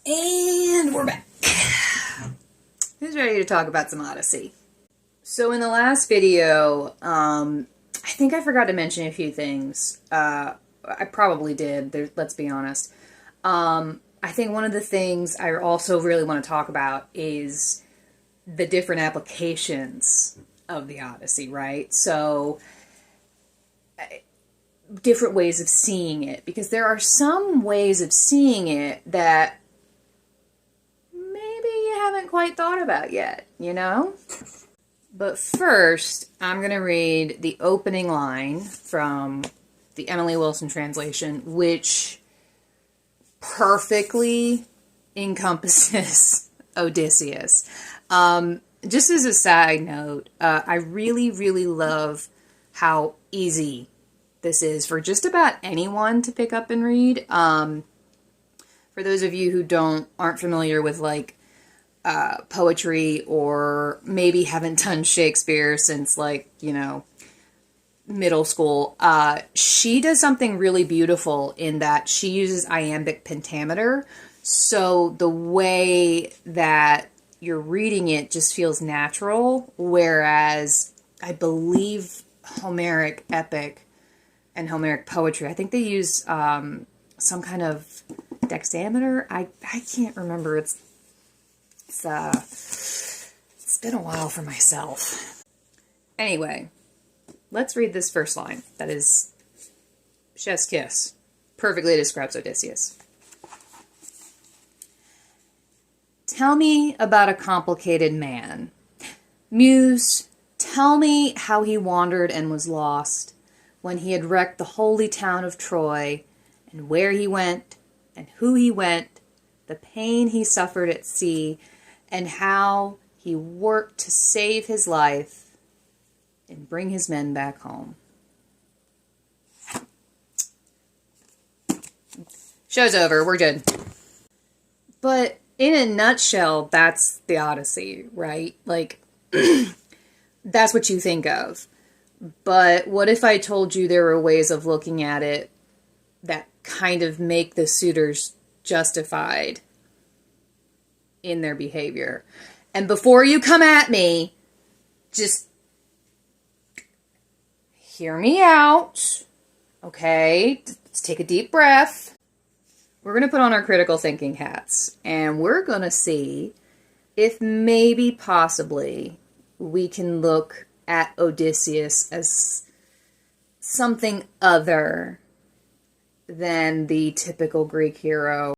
And we're back. Who's ready to talk about some Odyssey? So in the last video, I think I forgot to mention a few things. I probably did, let's be honest. I think one of the things I also really want to talk about is the different applications of the Odyssey, right? So, different ways of seeing it, because there are some ways of seeing it that maybe you haven't quite thought about yet, you know? But first, I'm going to read the opening line from the Emily Wilson translation, which perfectly encompasses Odysseus. Just as a side note, I really, really love how easy this is for just about anyone to pick up and read. For those of you who aren't familiar with like poetry, or maybe haven't done Shakespeare since like, middle school, she does something really beautiful in that she uses iambic pentameter. So the way that you're reading it just feels natural, whereas I believe Homeric epic and Homeric poetry, I think they use some kind of dexameter. I can't remember. It's been a while for myself. Anyway, let's read this first line. That is chef's kiss. Perfectly describes Odysseus. Tell me about a complicated man. Muse, tell me how he wandered and was lost when he had wrecked the holy town of Troy, and where he went, and who he went, the pain he suffered at sea, and how he worked to save his life and bring his men back home. Show's over. We're good. But in a nutshell, that's the Odyssey, right? Like, that's what you think of. But what if I told you there were ways of looking at it that kind of make the suitors justified in their behavior? And before you come at me, just hear me out, okay? Let's take a deep breath. We're going to put on our critical thinking hats, and we're going to see if maybe possibly we can look at Odysseus as something other than the typical Greek hero.